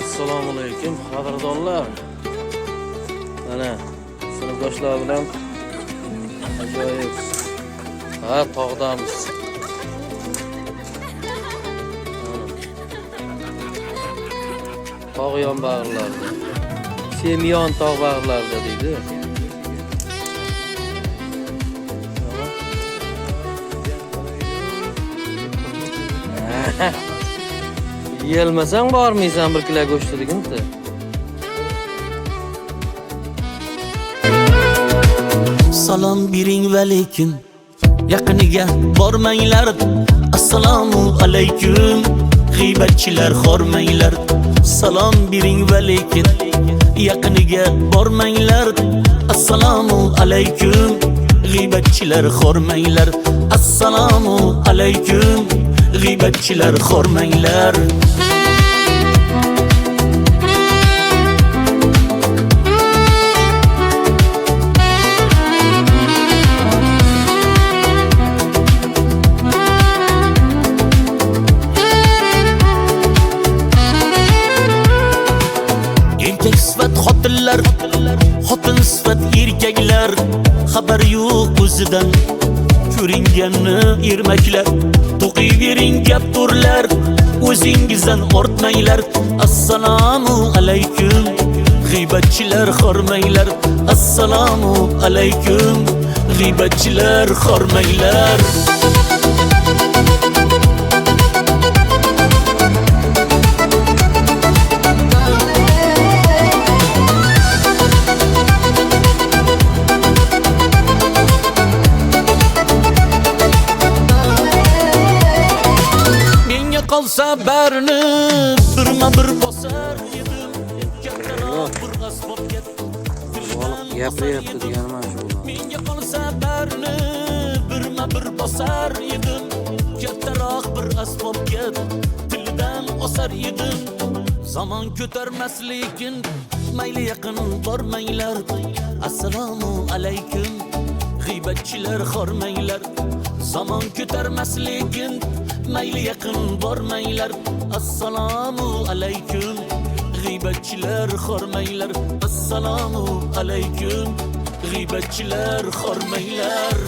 Assalomu alaykum qadrdonlar. Mana sinfdoshlar bilan ajoyib tog'damiz. Tog' yonbag'irlarda. Semyon tog' bag'irlarida deydi. Yeyolmasang bormaysan bir kilo go'shtni deganti. Salom bering va lekin yaqiniga bormanglar. Assalomu alaykum g'iybatchilar xormanglar. Salom bering va lekin yaqiniga bormanglar. Assalomu alaykum g'iybatchilar xormanglar. Assalomu alaykum g'iybatchilar xormanglar. Erkak sifat xotinlar, xotin sifat erkaklar. Xabar yo'q o'zidan ko'ringanni ermaklar. To'qiyvering gapurlar, o'zingizdan ortmanglar. Assalomu alaykum g'iybatchilar xormanglar. Assalomu alaykum g'iybatchilar xormanglar. Qolsa barni birma-bir bosar edim. Kattaroq bir asbob ketdi. Gapiryapti deganim mana shu. Menga qolsa barni birma-bir bosar edim. Kattaroq bir asbob ketdi. Tildan osar edim. Zamon ko'tarmas lekin mayli yaqin bormanglar. Assalomu alaykum g'iybatchilar xormanglar. Zamon ko'tarmas lekin mayli yaqin bormanglar. Assalomu alaykum g'iybatchilar xormanglar. Assalomu alaykum g'iybatchilar xormanglar.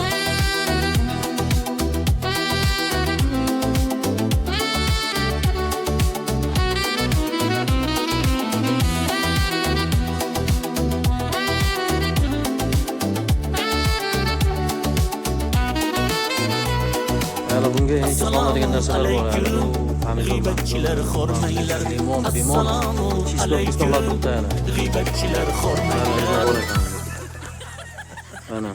Bunga hech qoladigan narsalar bor. G'iybatchilar xormanglar. Assalomu alaykum g'iybatchilar xormanglar. Mana